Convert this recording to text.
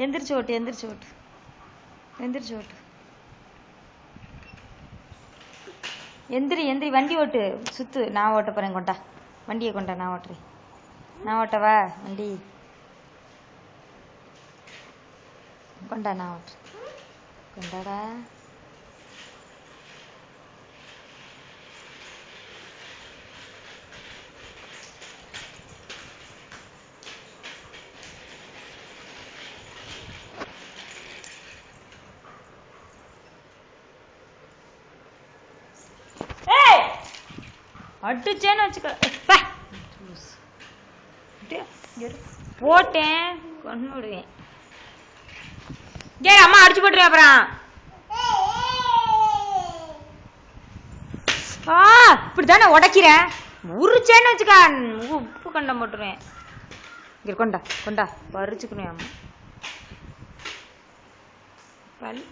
எந்திரிச்சு ஓட்டு, எந்திரிச்சு ஓட்டு, எந்திரிச்சு ஓட்டு. எந்திரி எந்திரி, வண்டி ஓட்டு, சுத்து. நான் ஓட்ட போறேன், கொண்டா வண்டியை கொண்டா, நான் ஓட்டுறேன். நான் ஓட்டவா வண்டி? கொண்டா, நான் ஓட்டுறேன். கொண்டாடா. அடிச்சேன்னு வச்சுக்க, போட்டேன் கொண்டு விடுவேன். ஏ அம்மா அடிச்சு போட்டுருவேன் அப்புறம். இப்படித்தானே உடைக்கிறேன். உரிச்சேன்னு வச்சுக்க, உப்பு கண்டம் போட்டுருவேன். இங்க கொண்டா கொண்டா, பறிச்சுக்கணும் அம்மா. பல்லு